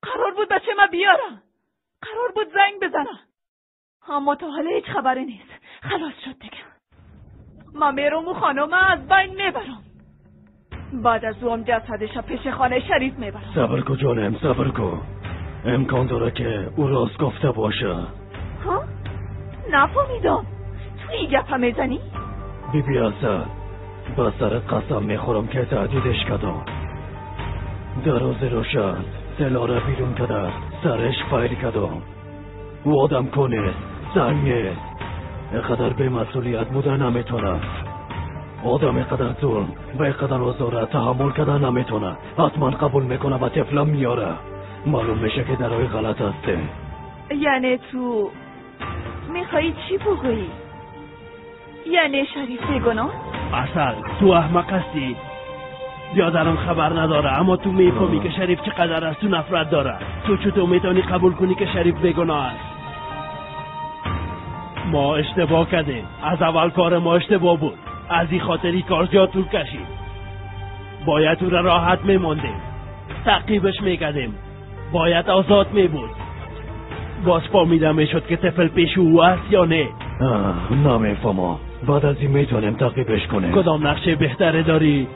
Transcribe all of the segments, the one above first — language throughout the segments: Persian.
قرار بود بچه من بیارم، قرار بود زنگ بزنم، اما تا حالا هیچ خبری نیست. خلاص شد دیگه. من میرم خانوم از بین میبرم، بعد از اون جسدش پیش خانه شریف میبرم. صبر کن جانم، صبر کن. امکان داره که او راست گفته باشه. ها؟ نفهمیدم. تو این گپه میزنی؟ بیبی حسن، با سر قسم میخورم که تهدیدش کردم. در روز روشن دلاره بیرون کده، سرش فایل کردم. او آدم کنه، زن نیست. اینقدر به مسئولیت بوده نمیتونه. آدم اینقدر ظلم و اینقدر آزاره تحمل کرده نمیتونه. حتما قبول میکنه و طفلم میاره. معلوم میشه که درای غلط هسته. یعنی تو میخوایی چی بگویی؟ یعنی شریف بیگناه؟ اصل تو احمق هستی. بیادرم خبر نداره، اما تو میفهمی که شریف چقدر از تو نفرت داره. تو چطور میتونی قبول کنی که شریف بیگناه است؟ ما اشتباه کردیم. از اول کار ما اشتباه بود. از این خاطری کار زیاد طول کشید. باید او را راحت میماندیم، تعقیبش میکردیم، باید آزاد میبود. باز فهمیده میشد که طفل پیش او است یا نه. نمیفهمم. بعد از این میتونیم تعقیبش کنیم. کدام نقشه بهتره داری؟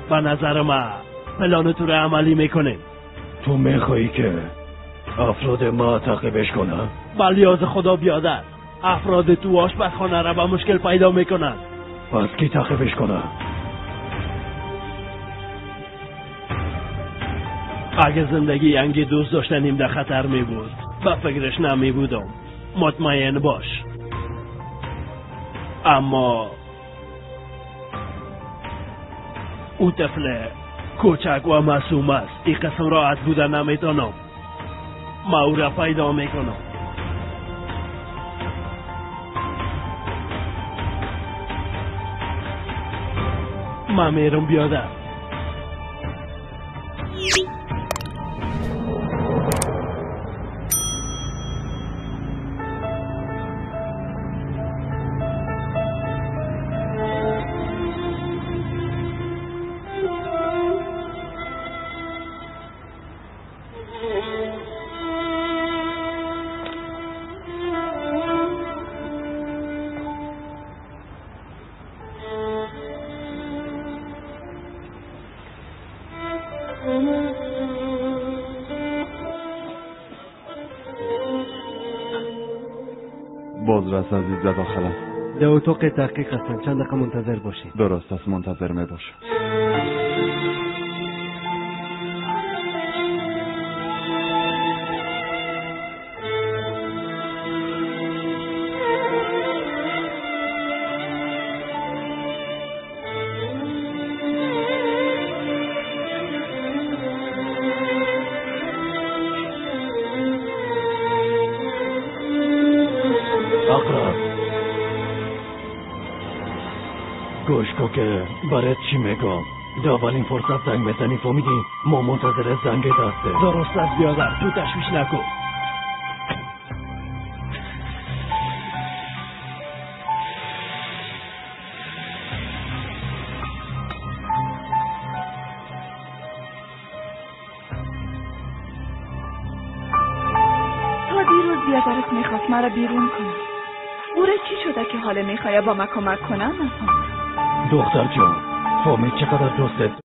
به نظر من پلان تو را عملی میکنیم. تو میخوایی که افراد ما تعقیبش کنه؟ بلیاز خدا بیادر، افراد تو آشپزخانه را به مشکل پیدا میکنن. پس کی تعقیبش کنه؟ اگه زندگی ینگی دوست داشتنیم در خطر می بود به فکرش نمی بودم، مطمئن باش. اما او طفل کوچک و معصوم است. این قسم راحت بودن نمیتونم. ما او را پیدا میکنم. ما میرم بیادر. بازرس عزیز در داخل است. در اتاق تحقیق هستن. چند دقیقه منتظر باشید. درست است، منتظر می باشم. گوش کن که برات چی میگم. در اولین فرصت زنگ میزنی، فهمیدی؟ ما منتظر زنگ دسته. درست است بیادر، تو تشویش نکن. تا دیروز بیادرت میخواست مرا بیرون کنه. او را چی شده که حالا میخواه با من کمک کنم؟ نفهم. دختر جان، فهمید چقدر دوستت.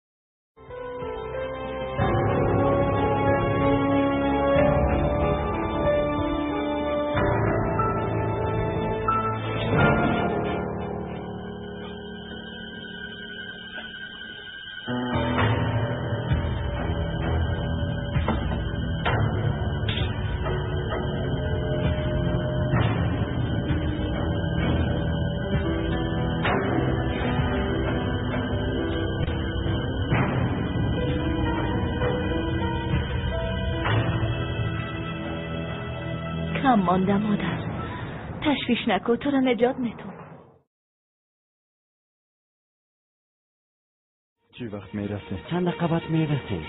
کم مانده مادر، تشویش نکن، تو را نجات میتون. چی وقت میرسه؟ چند دقیقه بعد میرسه.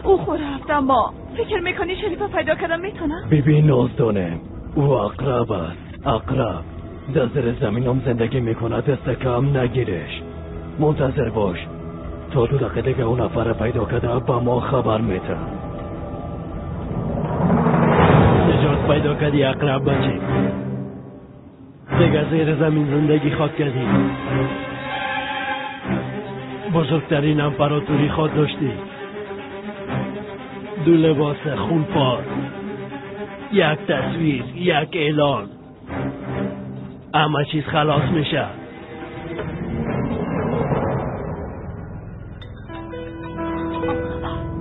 او رفت، اما فکر میکنی شریفو پیدا کردم میتونم؟ ببین نازدانم، او اقرب است، اقرب در زیر زمینم زندگی میکنه، دست کم نگیرش. منتظر باش تا 2 دقیقه دیگه اون نفر پیدا کرده با ما خبر میده. نجات پیدا کردی اقرب بچه، دیگه زیر زمین زندگی خواد کردی، بزرگترین امپراتوری خواد داشتی، 2 لباس خونپار، 1 تصویر، 1 اعلان، همه چیز خلاص میشه.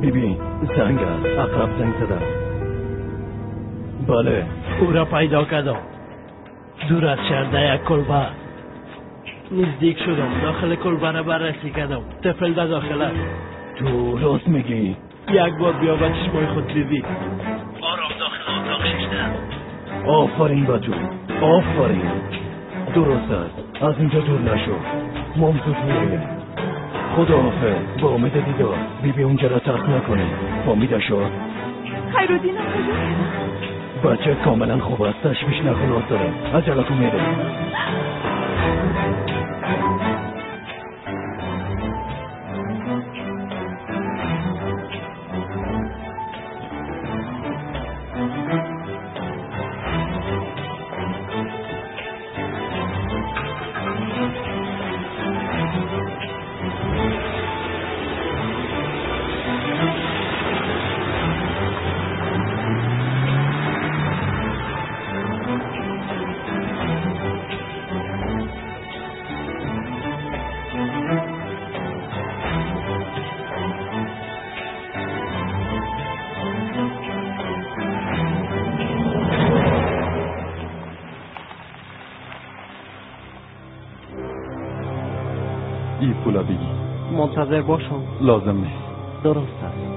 ببین زنگ است، اقرب زنگ زده. بله او را پیدا کردم دور از شهر در 1 کلبه. نزدیک شدم، داخل کلبه را بررسی کردم، طفل در داخل است. تو راست میگی؟ 1 بار بیا و چشمای خود ببین. آرام داخل اتاق ششته. آفرین با تو، آفرین. درست است، از اینجا دور نشو، ممزود میریم. خدا حافظ، با امید دیدار. بیبی اونجا را ترک نکنی، فهمیده شد؟ خیرالدینم پیدا کردم. بچه کاملا خوب است، تشویش نکن آساره. عجله کن میره. ای پولا بگی منتظر باشم. لازم نیست. درست است.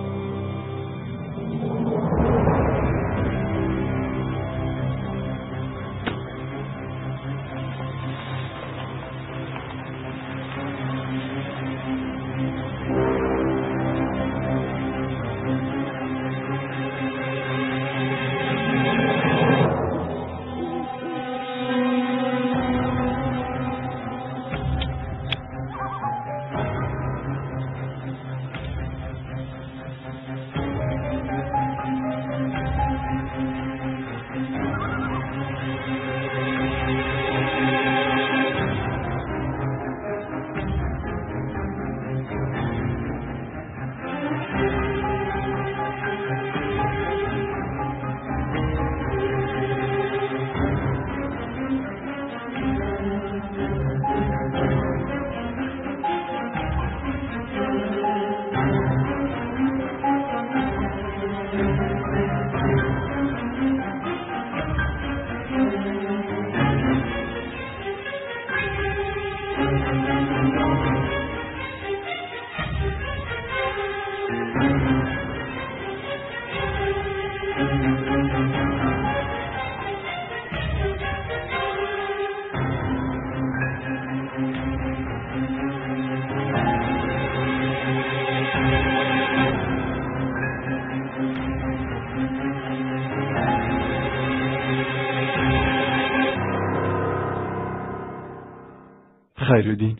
خیرالدین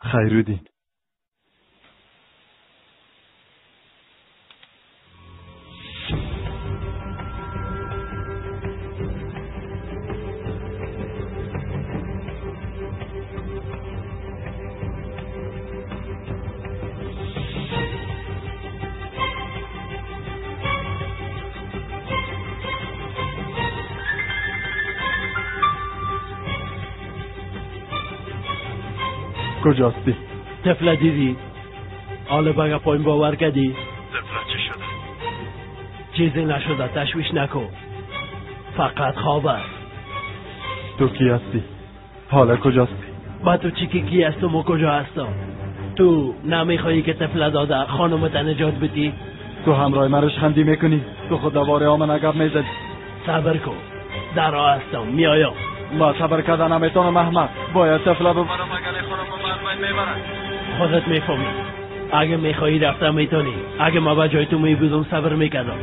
خیرالدین کجاستی؟ طفل دیدی؟ حالا بگه پایین باور کردی؟ طفل چه شده؟ چیزی نشده، تشویش نکن، فقط خواب است. تو کی هستی؟ حالا کجاستی؟ با تو چی که کی هستم و کجا هستم؟ تو نمیخوایی که طفل داده خانمت نجات بدی؟ تو همراه مرش خندی میکنی؟ تو خود دواره آمن عقب میزدی. صبر کن، در راه هستم، میایم. با صبر کردن نمیتونم احمد. باید طفل ببرم اگر خانم مرد میبرن. خودت میفهمی. اگه میخوایی رفتم میتونی. اگه ما با جای تو میبودم صبر میکردم.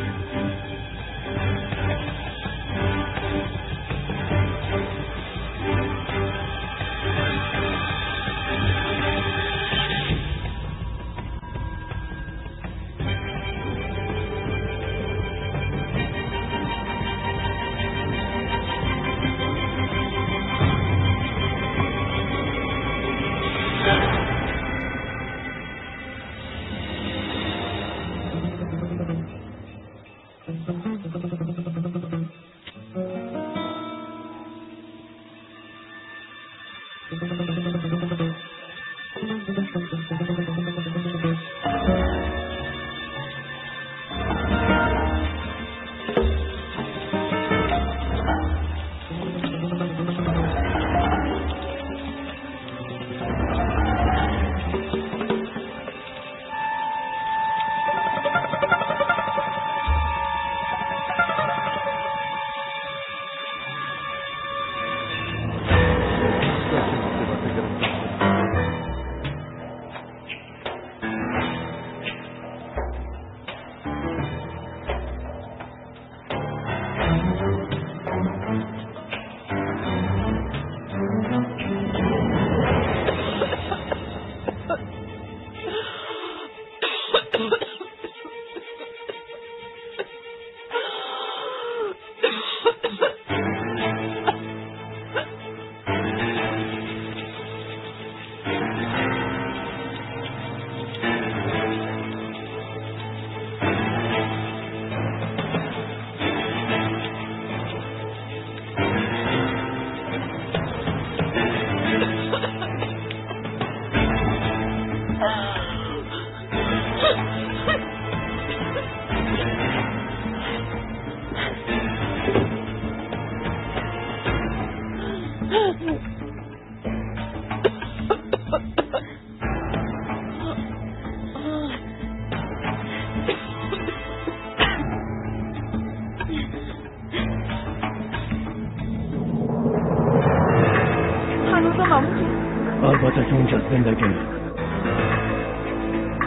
البته که اونجا زندگی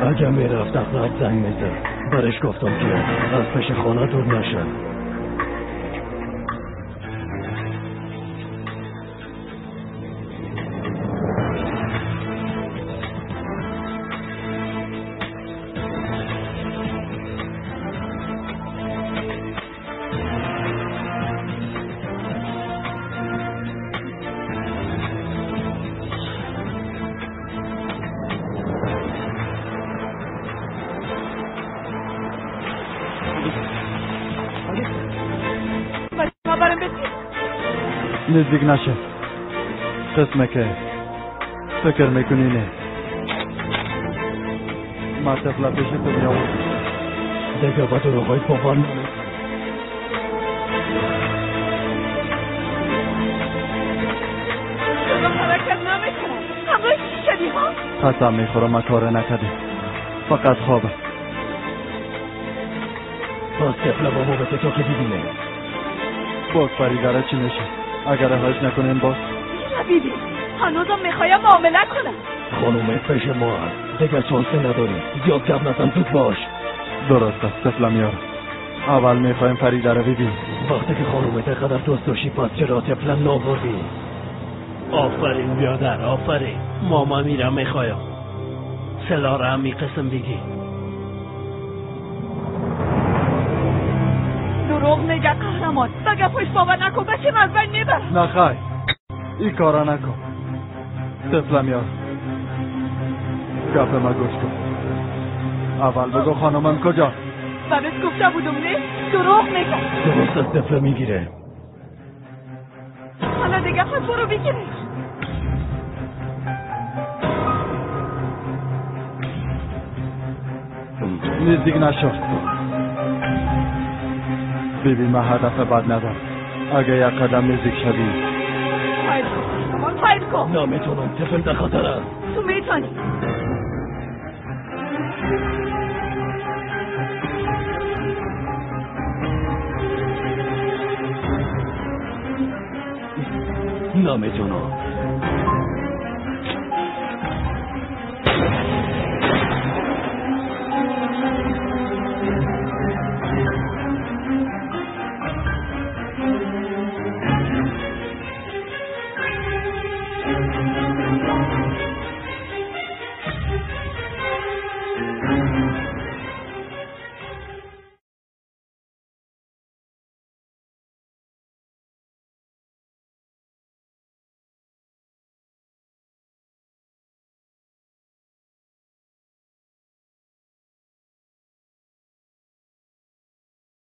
اگه میرفت اخلاق زنگ میزد برش گفتم که از پیش خانه دور نشد. نزدیک نشه. قسمه که فکر میکنی نه. ما طفله پیش تو میام. دیگه با دروغای باور نمی. حرکت نمیکنم. همراه چی شدی ها؟ قسم میخورم ما کار نکردی. فقط خوابه. باز طفله با بابت تو که دیدینه. باز پریداره چی میشه؟ اگر رهایش نکنیم باز نبیدی هنوزم میخوایم معامله کنم. خانومه پیش ما هست دیگه چانسه نداری. زیاد گپ نزن زود باش. درست است طفله میار. اول میخوایم پریده رو ببین. وقتی که خانومه قدر دوست داشتی پس چرا طفله نابردی؟ آفرین بیادر آفرین. ماما میرم میخوایم سلا را هم قسم بگی. دروغ میگه قهرمان. بگه پشت باور نکن بچه از بین میبرم. نخوای این کارا نکن. طفله میار گپ ما گوش کن. اول بگو خانمم کجا؟ برش گفته بودم نه؟ دروغ میگه. درست از طفله میگیره. حالا دیگه خود برو بگیرش. نزدیک نشو. ببین من هدف بد ندارم. اگه یک قدم نزدیک شدی فاید کن من فاید کن. نمیتونم طفل در خطر است. تو میتونی. نمیتونم.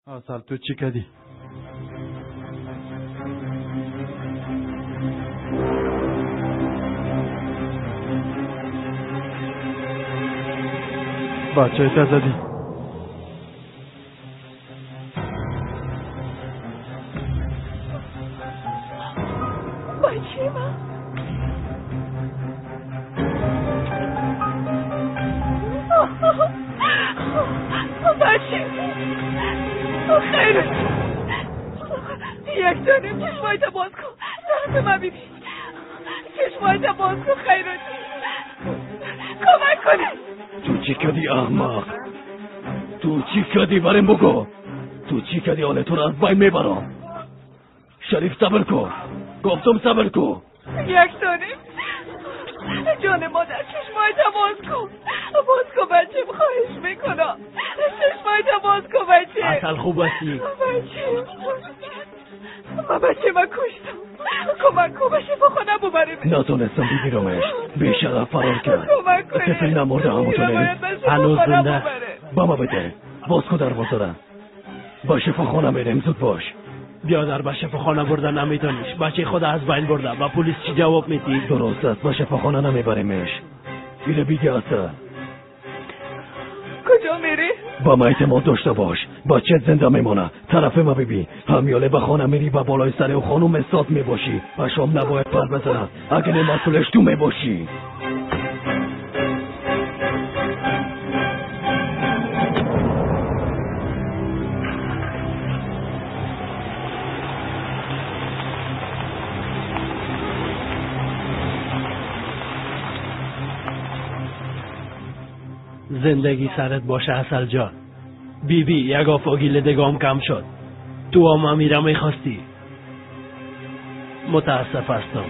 اصل تو چی کردی؟ بچه تا زدی؟ بچه من بچه خیلی یک دانیم چشمایت باز کن دست من بیبین چشمایت باز کن خیراتی کمک کنه تو چی کردی احمق؟ تو چی کردی بریم بگو؟ تو چی کردی حال تو را از بین میبرم؟ شریف صبر کن گفتم صبر کن یک دانیم جان مادر چشمایت باز کن بچه خواهش میکنم چشمایت باز کن بچه اصل خوب هستی؟ بچه من کشتم کمک کن بچه فخانه ببریم نتونستم بگیرمش بیشرف فرار کرد کمک کنی طفل نمورده همونطوری هنوز زنده بما بده باز کن دروازه را با شفاخانه میریم زود باش بیادر به شفاخانه بردن نمیتونیش بچه خود از بین برده و پلیس چی جواب میدی؟ درست است با شفاخانه نمیبریمش اینو بیگه اصلا کجا میری؟ با ما اعتماد داشته باش بچه زنده میمونه طرف ما ببین همیاله به خانه میری و بالای سر او خانوم استاد میباشی و شام نباید پر بزنه اگه مسئولش تو میباشی زندگی سرت باشه اصل جان بیبی یک آفاگیل دگام کم شد تو هم امیره میخواستی متاسف هستم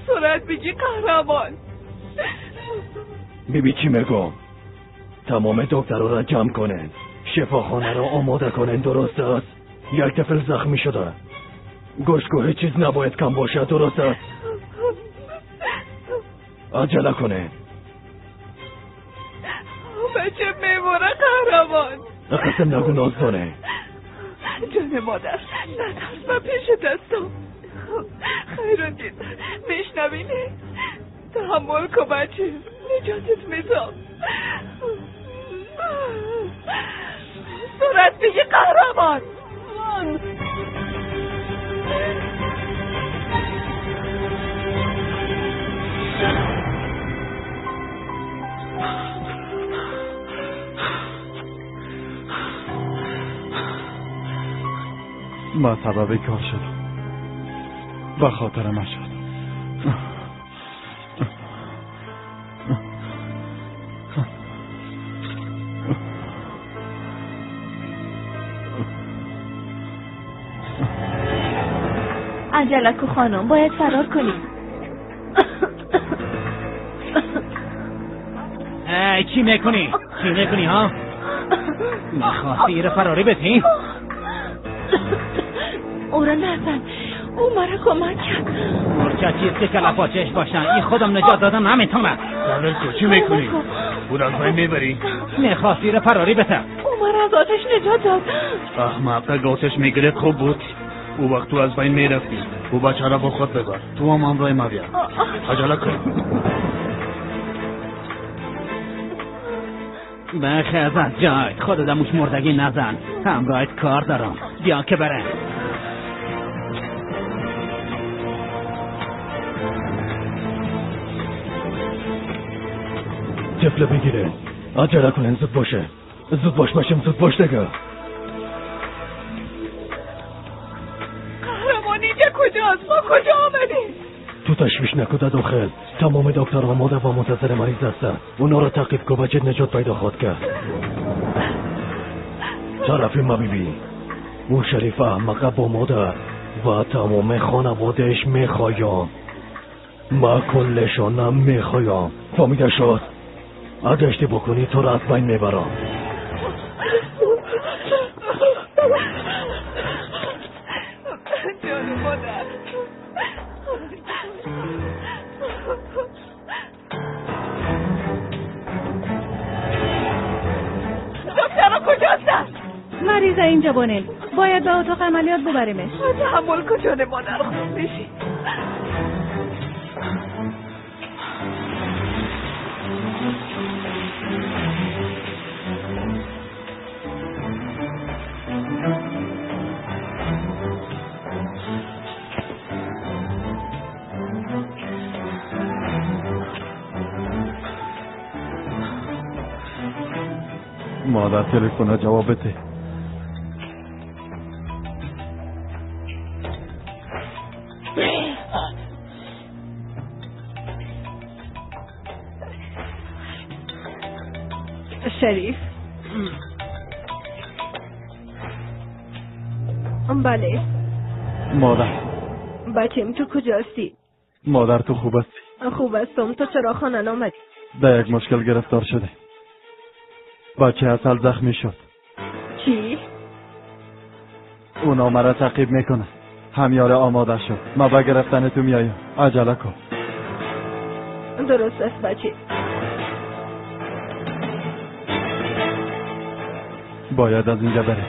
سرعت بگی قهرمان بیبی چی میگم تمام دکترها را جمع کنن شفاخانه را آماده کنن درست است یک طفل زخمی شده گوشگو هیچ چیز نباید کم باشه درست است عجله کنه بچه میمونه قهرمان قسم نگو نازدانه جان مادر نترس من پیش دستم خیراتی میشنوینه تحمل کن بچه نجاتت میدم سرعت بگی قهرمان ما سبب کار شد به خاطر من شد انجلکو خانم باید فرار کنیم چی میکنی ها؟ میخواستی ایره فراری بتین؟ او را نزن او مرا کمک کرد مرچه چیست که کلفاچش باشن این خودم نجات دادن نمیتونه سرل تو چی میکنی؟ او را از بین میبری؟ میخواستی ایره فراری بته او مرا از آتش نجات داد احمق اگه آتش میگرفت خوب بود او وقت تو از بین میرفتی او بچه را با خود ببر تو هم همراه ما بیا عجله کن بخیز از جای خود دموش مردگی نزن همراهت کار دارم بیا که بره طفل بگیره عجله کنن زود باشه زود باش باشم زود باش دیگه قهرمان اینجا کجاست ما کجا آمدیم تو تشویش نکده داخل تمام دکتر آماده و منتظر مریض هستن اونا را تعقیب کن بچه نجات پیدا خواهد کرد طرف ما بیبی او شریف احمق با مادر و تمام خانوادهش میخوایم ما کلشانم میخوایم فهمیده شد اگه اشتباه بکنی تو را از بین میبرم جان مادر اینجا بانل. باید به اتاق عملیات ببریمش. تحمل کجانه مادر خوب بشی. مادر تلفن جواب بده. شریف. بله مادر. بچه‌م تو کجاستی؟ مادر تو خوب هستی؟ خوب هستم. تو چرا خانه نامدی؟ در یک مشکل گرفتار شده. بچه اصل زخمی شد. چی؟ اونا مرا تعقیب میکنه. همیاره آماده شد. ما با گرفتن تو میایم. عجله کن. درست است بچه. باید از اینجا بره.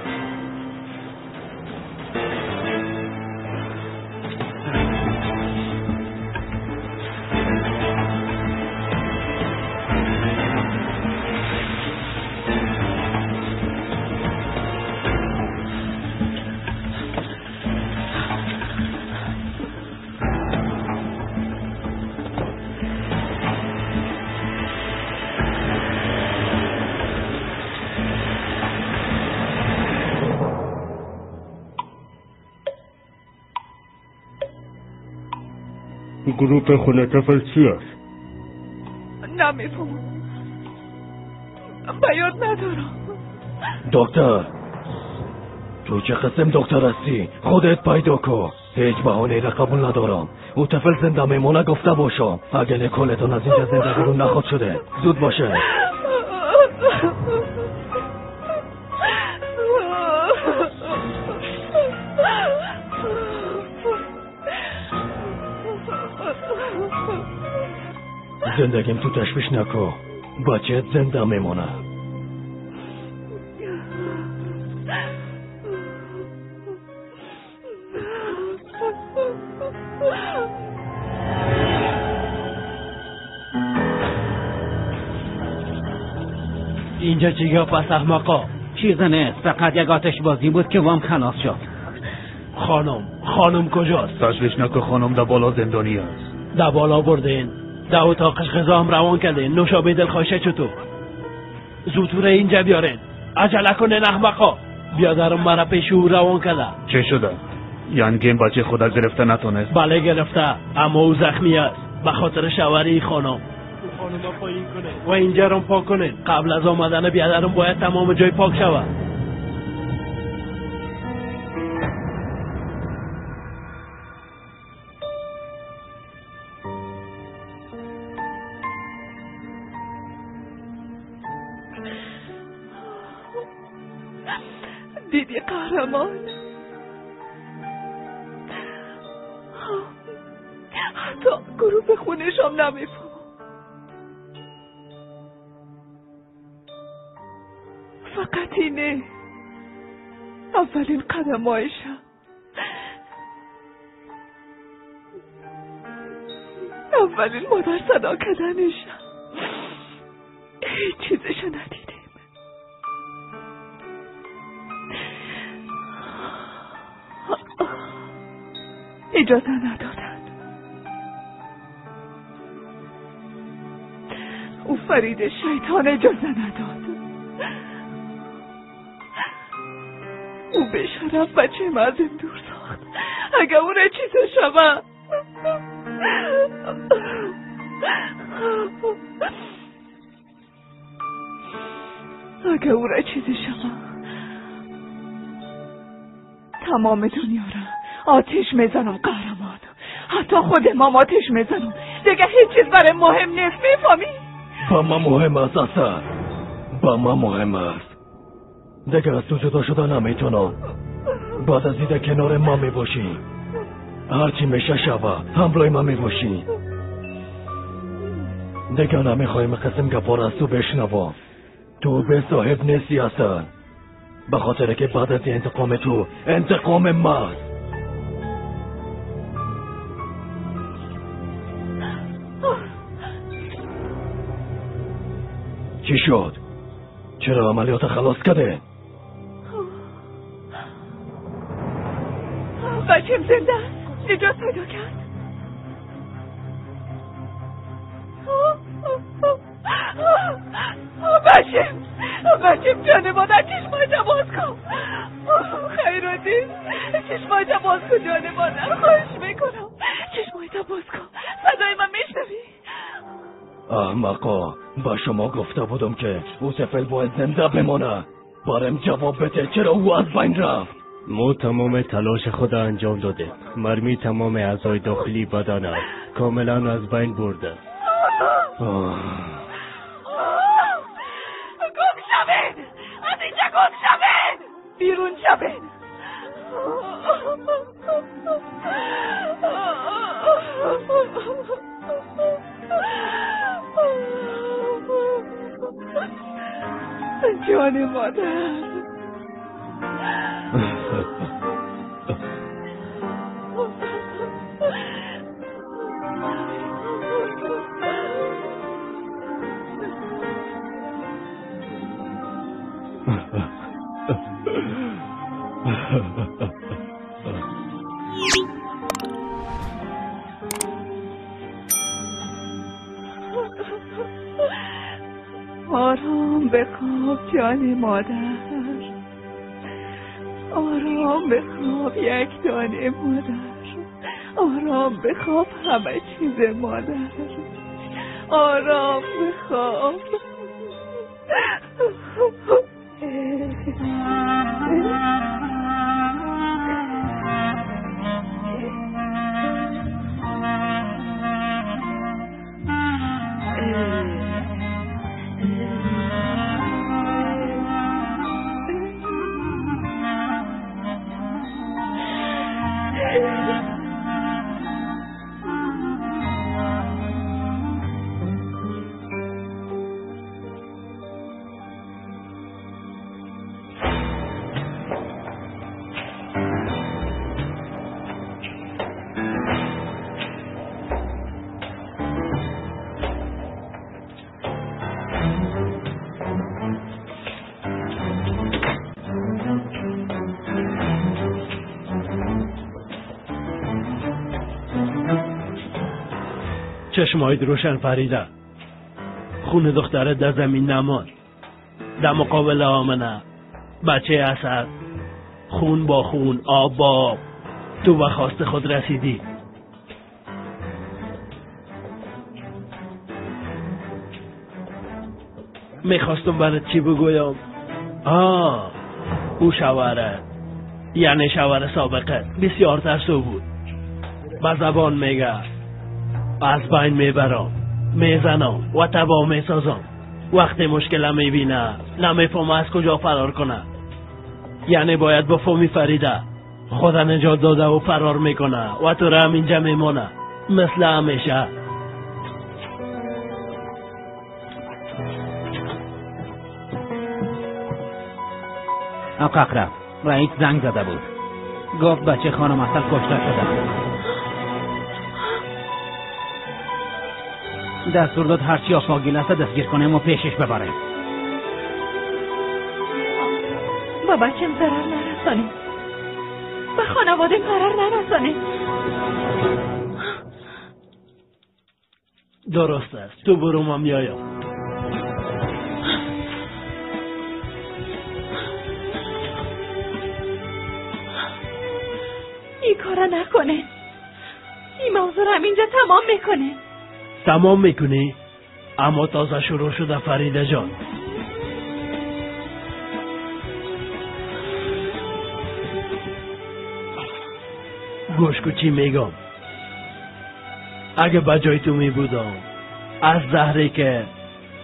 گروپ خونه طفل چی است؟ نمیفهمم. بیاد ندارم. دکتر تو چه قسم دکتر هستی؟ خودت پیدا کن. هیچ بهانه‌ای را قبول ندارم. او طفل زنده میمونه گفته باشم. اگه نکولتون از اینجا زنده بیرون نخواد شده زود باشه. زندگیم تو تشویش نکن. بچه‌ت زنده میمونه. اینجا چیگه پس احمقا؟ چیز نیست، فقط یک آتش بازی بود که وام خلاص شد. خانم کجاست؟ تشویش نکن، خانم در بالا زندانی است. در بالا بردین؟ در اتاقش غذا هم روان کردین؟ نوشابه دلخواشه چطور؟ زودتر اینجا بیارین. عجله کنین احمقا. بیادرم مرا پیش او روان کرده. چه شده؟ یعنی بچه خود گرفته نتونست؟ بله گرفته، اما او زخمی است به خاطر شوری خانم پایین کنه و اینجا رو پاک کنین. قبل از آمدن بیادرم باید تمام جای پاک شود. دیدی قهرمان؟ حتی گروه خونش هم نمیفهم. فقط اینه اولین قدمایشم. اولین مادر صدا کردنشم. هیچ چیزشو ندیدیم. اجازه ندادن. او فرید شیطان اجازه نداد. او به شرف بچه ما از این دور ساخت. اگه اون چیز شود اگه او را چیزی شود تمام دنیا را آتش میزنم قهرمان. حتی خود ما آتش میزنم. دیگه هیچ چیز برای مهم نیست. میفهمی؟ با ما مهم است اصلا. با ما مهم است. دیگه از تو جدا شده نمیتونم. بعد از دیده کنار ما میباشی. هرچی میشه شوه همراه ما میباشی. دیگه نمیخوایم قسم گپار از تو بشنوم. تو به صاحب نیستی اصلا. به خاطر که بعد از انتقام تو انتقام من. چی شد؟ چرا عملیات خلاص کرده؟ بچم زنده است. نجات پیدا کرد. بچم جان مادر، چشمایت باز کن. خیرالدین، چشمایت باز کن جان مادر، خواهش میکنم. چشمایت باز کن. صدای من میشنوی؟ احمقا، با شما گفته بودم که او سفل باید زنده بمانه. برام جواب بده، چرا او از بین رفت؟ ما تمام تلاش خود انجام داده. مرمی تمام اعضای داخلی بدن است. کاملا از بین برده. گم شوید! از اینجا گم شوید! بیرون شوید! جان مادر. آرام بخواب جان مادر، آرام بخواب یک دانه مادر، آرام بخواب همه چیز مادر، آرام بخواب. چشمایت روشن فریده. خون دخترت در زمین نماند. در مقابل آمنه بچه اسد، خون با خون، آب با آب، تو به خواست خود رسیدی. میخواستم برات چی بگویم؟ او شوهره، یعنی شوهر سابقه بسیار ترسو بود. با زبان میگه از بین میبرم، میزنم و تباه میسازم. وقتی مشکل میبینه نمیفهمه از کجا فرار کنه. یعنی باید بفهمی فریده خدا نجات داده و فرار میکنه و تو را همینجا میمونه مثل همیشه. آقا اقرب، رئیس زنگ زده بود. گفت بچه خانم اصل کشته شده. دستور داد هرچی آفاگیل است دستگیر کنیم و پیشش ببریم. با بچم ضرر نرسانیم، با خانواده ضرر نرسانیم. درست است، تو برو من میایم. این کارا نکنه. این موضوع رو همینجا تمام میکنه. تمام میکنی؟ اما تازه شروع شده فریده جان. گوش کو چی میگم. اگه بجای تو میبودم از زهری که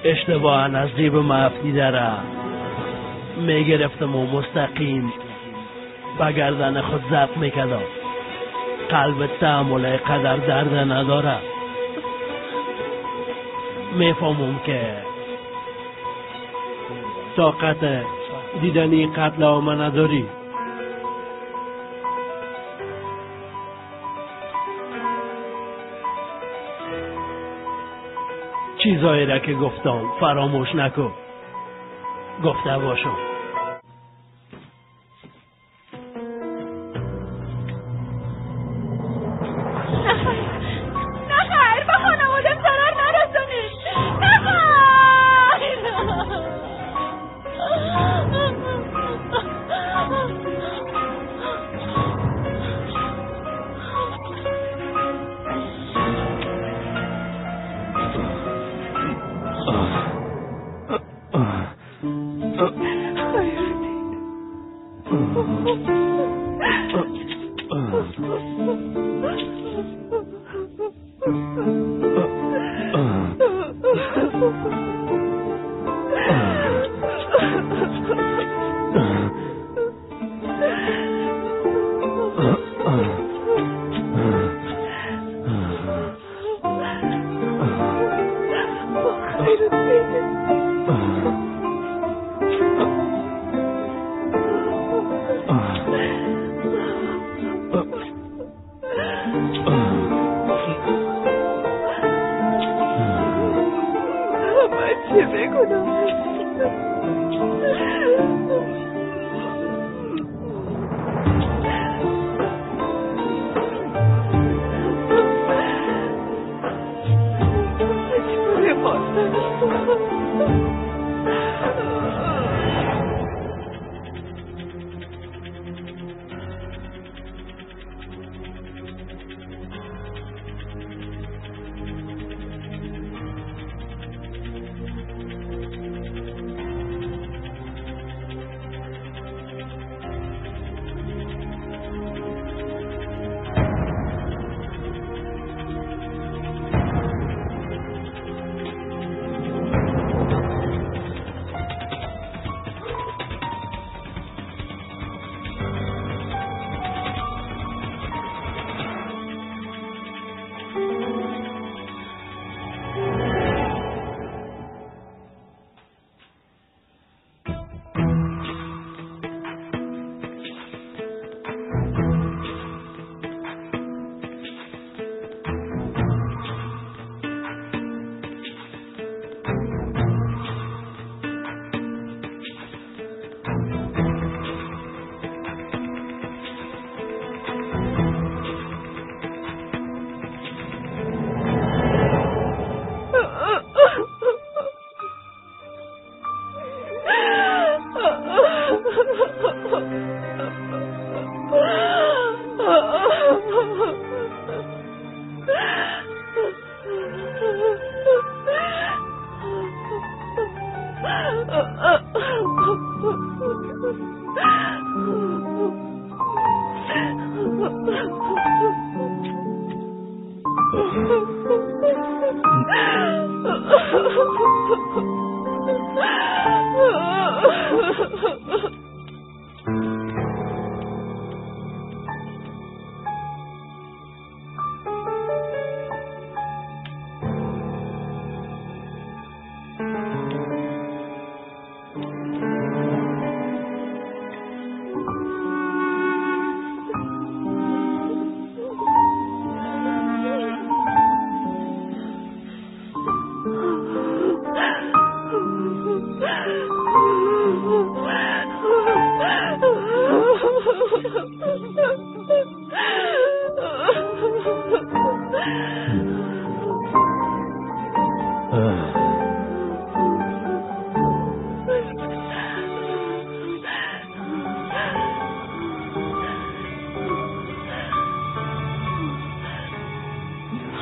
اشتباهاً از جیب مفتی داره میگرفتم و مستقیم به گردن خود ضبط میکردم. قلبت تحمل قدر درد نداره. میفهمم که طاقت دیدن این قتل عام نداری؟ چیزایی را که گفتم فراموش نکن. گفته باشم.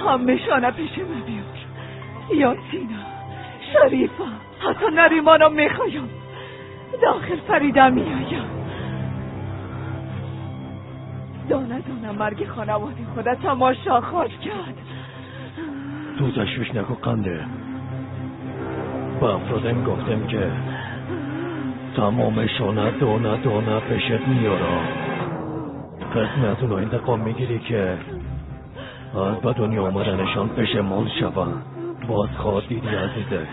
همه‌شانه پیش من بیار. یاسینا، شریفا، حتی نریمانو میخوایم. داخل فریده میایم. دانه دانه مرگ خانواده خودت تماشا خواهد کرد. تو تشویش نکن قنده. با افرادم گفتم که تمامشانه دانه دانه پیشت میارم. قسمت اونو انتقام میگیری که از به دنیا آمدنشان پشیمان شوند. باز خواهد دیدی عزیزه.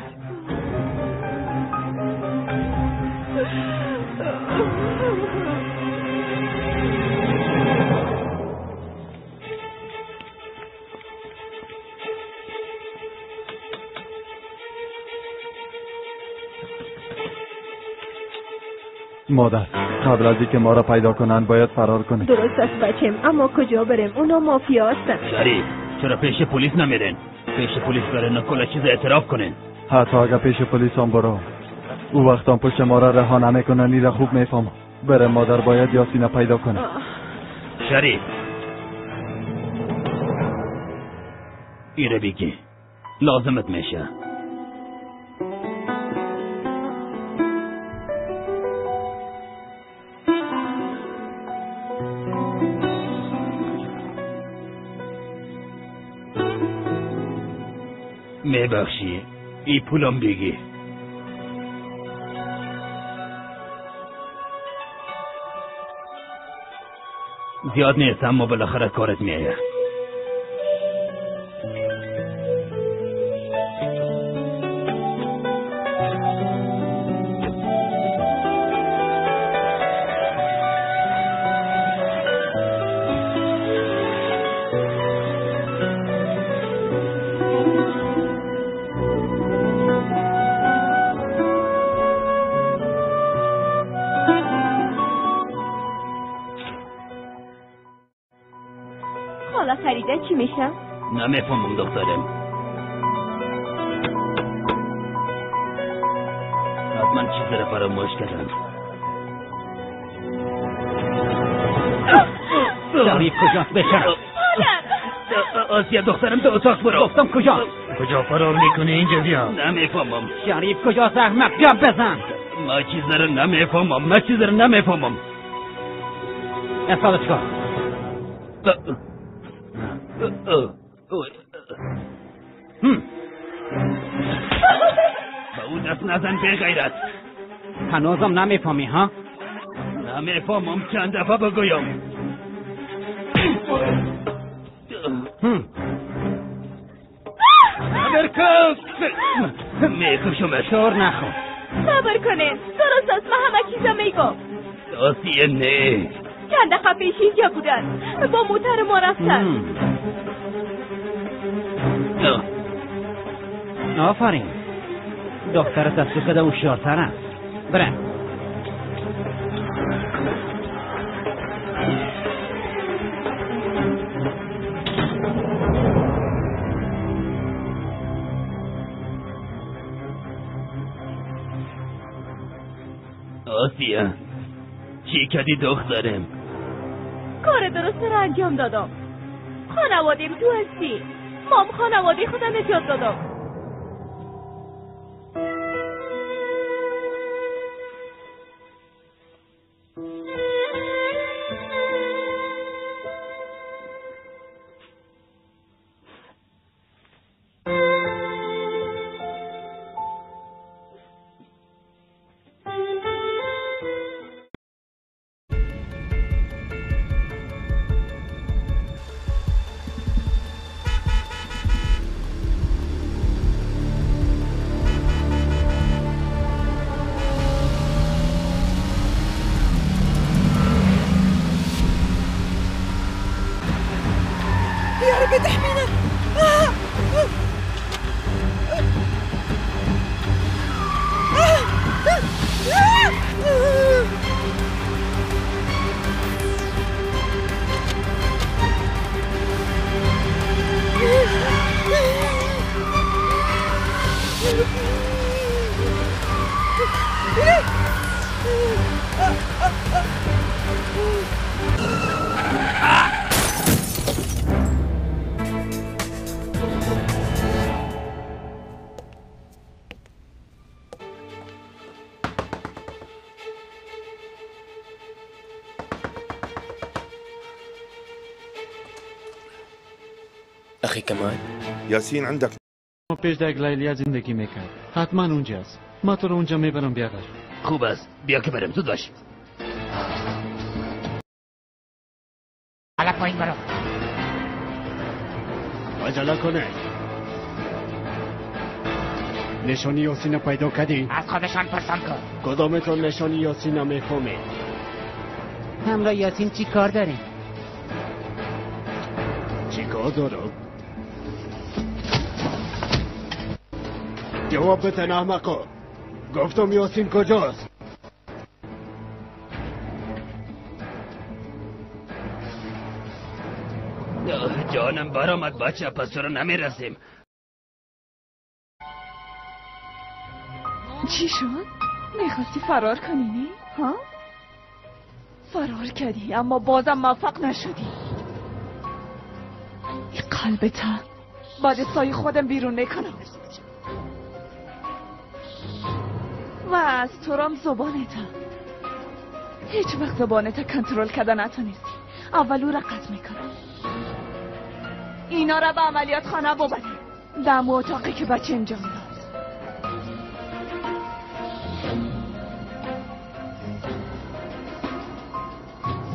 مادر، قبل از اینکه ما را پیدا کنن باید فرار کنیم. درست است بچم، اما کجا بریم؟ اونا مافیا هستن. شریف، چرا پیش پلیس نمیرین؟ پیش پلیس برین کل چیز اعتراف کنین. حتی اگه پیش پلیس هم برو، او وقت هم پشت ما را رها نمیکنن. این را خوب میفهمم. بریم مادر، باید یاسین پیدا کنه. شریف، ایره بگی لازمت میشه. میبخشی ای پولم بگی. زیاد نیست اما بالاخره کارت میایه. حالا فریده چی میشه؟ نمیفهمم دخترم. حتما چیزی را فراموش کردم. شریف کجاست بشر؟ آسیا دخترم تو اتاق برو. گفتم کجا؟ کجا فرار میکنی اینجا بیا؟ نمیفهمم. شریف کجاست احمق؟ بیا بزن. ما چیزی را نمیفهمم. اصالت کن. با اون دست نزن به غیرت. هنوزم نمیفهمی ها؟ نمیفهمم چند دفعه بگویم. صبر کن. میکشم. شور نخو. صبر کنین، درست است، من همه چیزا میگم. آسیه نه. چند دقیقه پیش اینجا بودن، با موتر ما رفتن. آفرین، دخترت از تو کده هوشیارتر است. برم. آسیا، چی کردی دخترم؟ کار درست را انجام دادم. خانوادیم تو هستی. مام خانواده خودم نجات دادم. أخي كمال یاسین عندك پیش در لیلیا زندگی میکرد. حتما اونجاست. ما تو رو اونجا میبرم. بیاور. خوب است، بیا که بریم. زود باش. حالا پایین برو. عجله کنه. نشانی یاسین پیدا کردین؟ از خودشان پرسان کن. کدامتون نشانی یاسین میفهمید؟ همراه یاسین چی کار داریم؟ چی کار دارم؟ جواب بتن احمقا. گفتم یاسین کجاست؟ جانم برآمد بچه، پس چرا نمیرسیم؟ چی شد؟ میخواستی فرار کنی ها؟ فرار کردی اما بازم موفق نشدی. این قلبت بعد سای خودم بیرون میکنم و از تو رام زبانت هیچ وقت زبانت کنترل کردن نتونستی. اولو را قطع میکنم. اینا را به عملیات خانه ببریم. دم اتاقی که بچه انجام داد.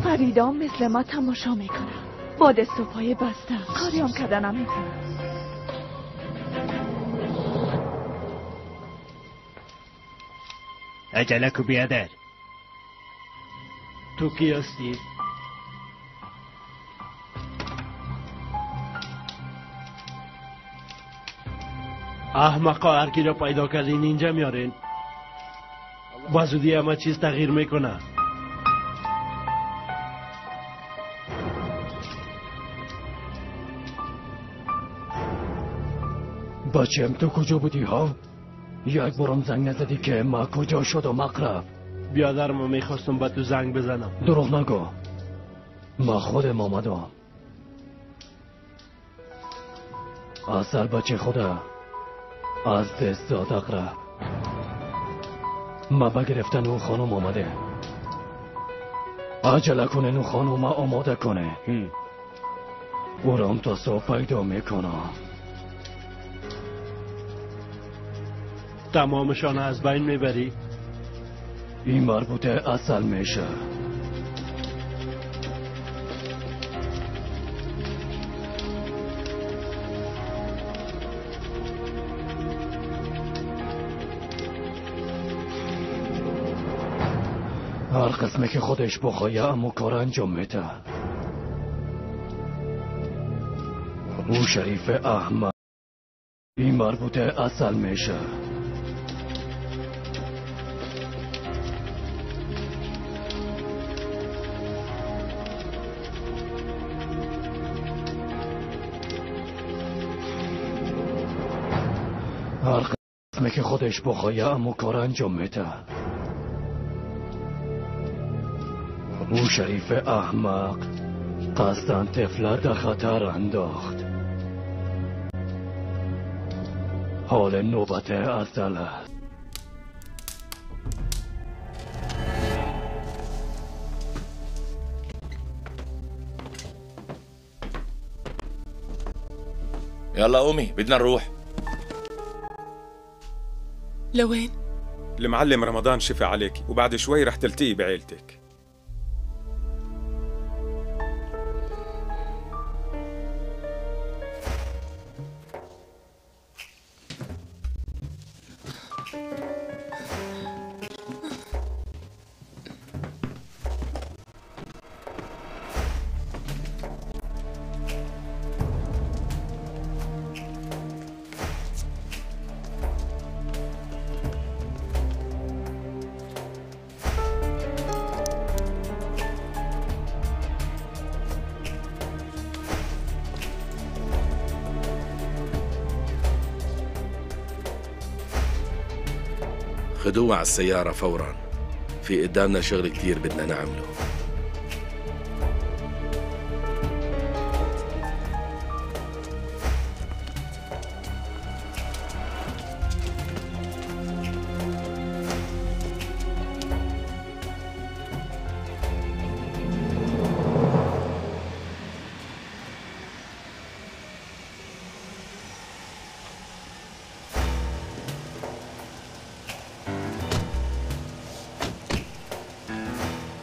فریدا مثل ما تماشا میکنم. با دست و پای بسته کاری هم کردن نمیتونم. عجله کو بیادر. تو کی هستی؟ احمقا، هر کی را پیدا کردین اینجا میارین. با زودی همه چیز تغییر میکنه. بچم تو کجا بودی ها؟ یک بارم زنگ نزدی که ما کجا شدم اقرب؟ بیادر، ما میخواستم به تو زنگ بزنم. دروغ نگو، ما خودم آمدم. اصل بچه خدا از دست داد اقرب. ما بگرفتن اون خانم آمده. عجله کنه اون خانم آماده کنه. او رام تا صبح پیدا میکنه. تمامشان از بین میبری؟ این مربوطه اصل میشه. هر قسمه که خودش بخواه امو کار انجام میده. او شریف احمد. این مربوطه اصل میشه. هر قسمه که خودش بخواه امو کار انجام میده. او شریف احمق قصداً طفله در خطر انداخت. حال نوبت اصل است. يلا قومي بدنا نروح. لوين؟ المعلم رمضان شفى عليك وبعد شوي رح تلتقي بعيلتك. خدوه على السيارة فورا. في قدامنا شغل كتير بدنا نعمله.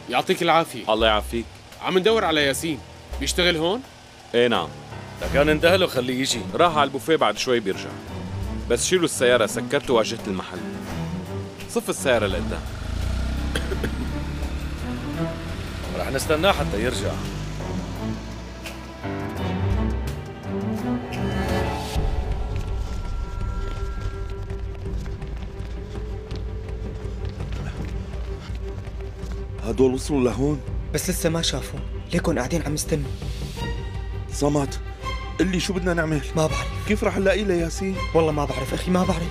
يعطيك العافية. الله يعافيك. عم ندور على ياسين، بيشتغل هون؟ ايه نعم. لكان انتهى له، خليه يجي، راح على البوفيه بعد شوي بيرجع. بس شيلوا السيارة، سكرت وواجهت المحل. صف السيارة لقدام. رح نستناه حتى يرجع. هدول وصلوا لهون؟ بس لسه ما شافوا، ليكن قاعدين عم يستنوا. صمد، قل لي شو بدنا نعمل؟ ما بعرف. كيف رح نلاقيه لياسين؟ والله ما بعرف أخي، ما بعرف.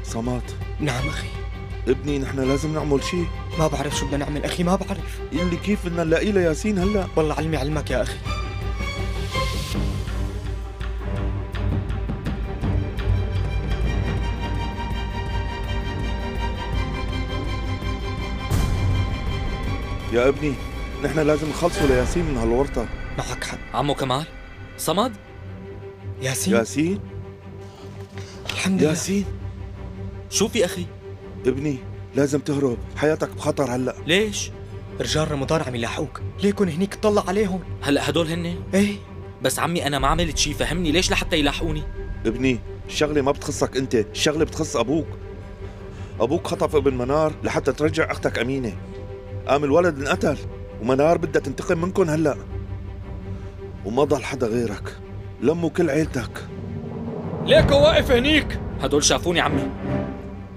صمد. نعم أخي. ابني نحن لازم نعمل شيء. ما بعرف شو بدنا نعمل أخي، ما بعرف. قل لي كيف بدنا نلاقيه لياسين هلا؟ والله علمي علمك يا أخي. يا ابني نحن لازم نخلصوا لياسين من هالورطة. معك حق. عمو كمال؟ صمد؟ ياسين؟ ياسين؟ الحمد لله. ياسين شو في أخي؟ ابني لازم تهرب، حياتك بخطر هلأ. ليش؟ رجال رمضان عم يلاحقوك، ليكن هنيك تطلع عليهم. هلأ هدول هن؟ ايه. بس عمي أنا ما عملت شي، فهمني ليش لحتى يلاحقوني؟ ابني الشغلة ما بتخصك انت، الشغلة بتخص ابوك. ابوك خطف ابن منار لحتى ترجع اختك امينة. قام الولد انقتل ومنار بدها تنتقم منكم هلأ، وما ضل حدا غيرك، لموا كل عيلتك. ليكو واقف هنيك. هدول شافوني عمي.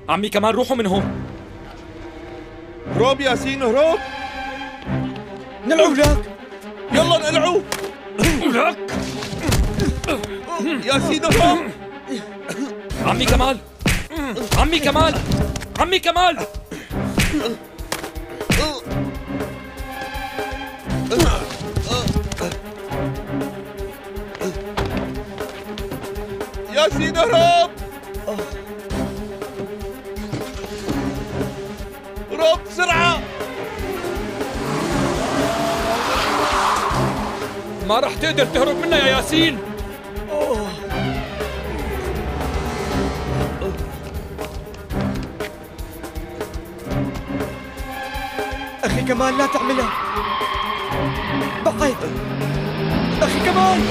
عمي كمان روحوا من هون. هروب ياسين هروب. نلعب لك. يلا نقلعوا لك. ياسين هروب. عمي كمال. عمي كمال. عمي كمال. ياسين هروب. هروب بسرعة. ما رح تقدر تهرب منا يا ياسين. أخي كمال لا تعملها. بعد. أخي كمال.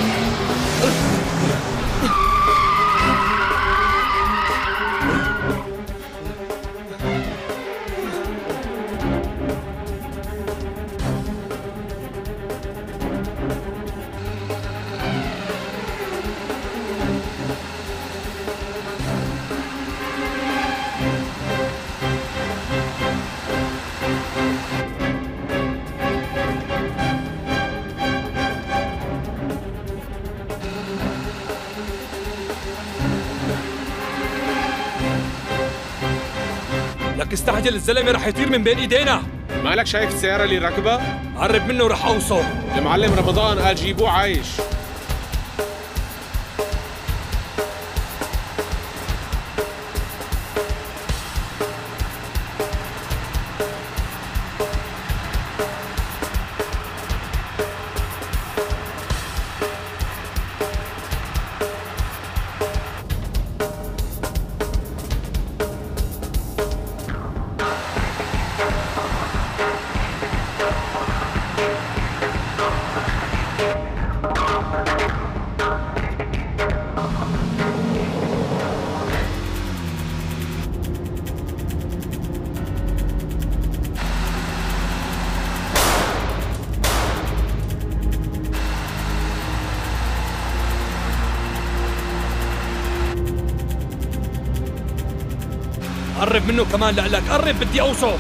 لك استعجل، الزلمه رح يطير من بين ايدينا. مالك شايف السيارة اللي راكبها؟ قرب منه ورح اوصل. المعلم رمضان قال جيبوه عايش. قرب منه كمان لقلك، قرب بدي اوصل.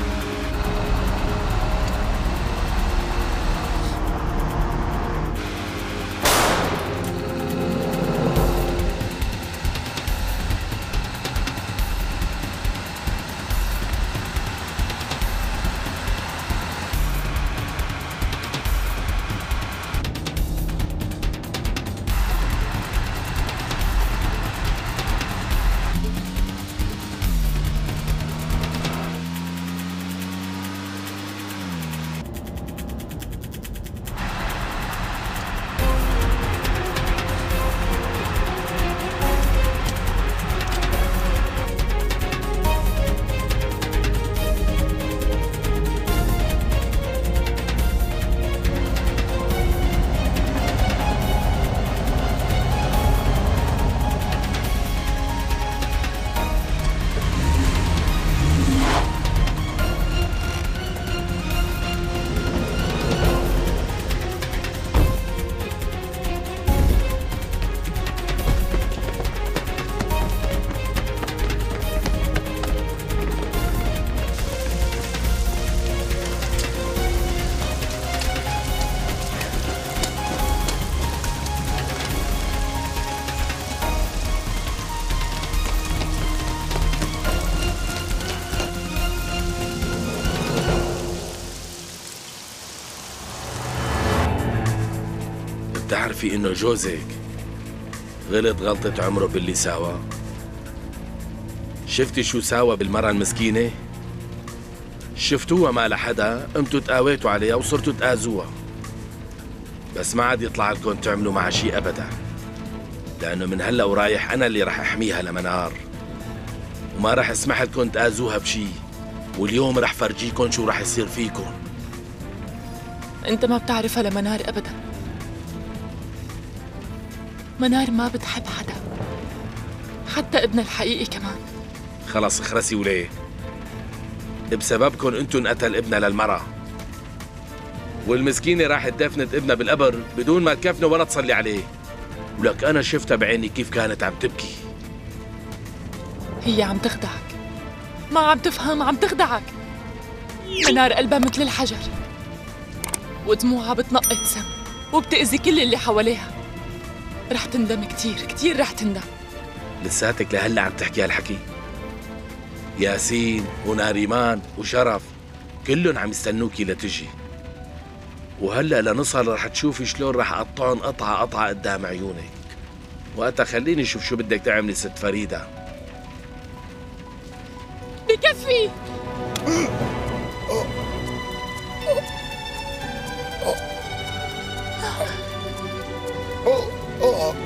بتعرفي إنه جوزك غلط غلطة عمره باللي ساوى؟ شفتي شو ساوى بالمرة المسكينة؟ شفتوها ما لحدا، قمتوا تقاويتوا عليها وصرتوا تآذوها. بس ما عاد يطلع لكم تعملوا معها شيء أبدا، لأنه من هلأ ورايح أنا اللي رح أحميها لمنار، وما رح اسمح لكم تآذوها بشيء، واليوم رح فرجيكم شو رح يصير فيكم. انت ما بتعرفها لمنار ابدا. منار ما بتحب حدا، حتى ابنها الحقيقي كمان. خلص اخرسي وليه، بسببكم انتو انقتل ابنها للمرأة، والمسكينة راحت دفنت ابنها بالقبر بدون ما تكفنه ولا تصلي عليه، ولك انا شفتها بعيني كيف كانت عم تبكي. هي عم تخدعك، ما عم تفهم، عم تخدعك. منار قلبها مثل الحجر، ودموعها بتنقط سم وبتأذي كل اللي حواليها. رح تندم كتير كتير، رح تندم. لساتك لهلا عم تحكي هالحكي؟ ياسين وناريمان وشرف كلهم عم يستنوكي لتجي، وهلا لنصل رح تشوفي شلون رح اقطعن قطعة قطعة قدام عيونك. وقتها خليني اشوف شو بدك تعملي ست فريدة. بكفي.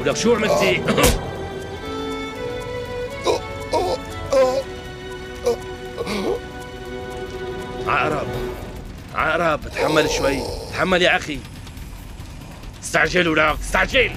ولك شو عملتي؟ عقرب تحمل شوي، تحمل يا أخي. استعجل ولك استعجل.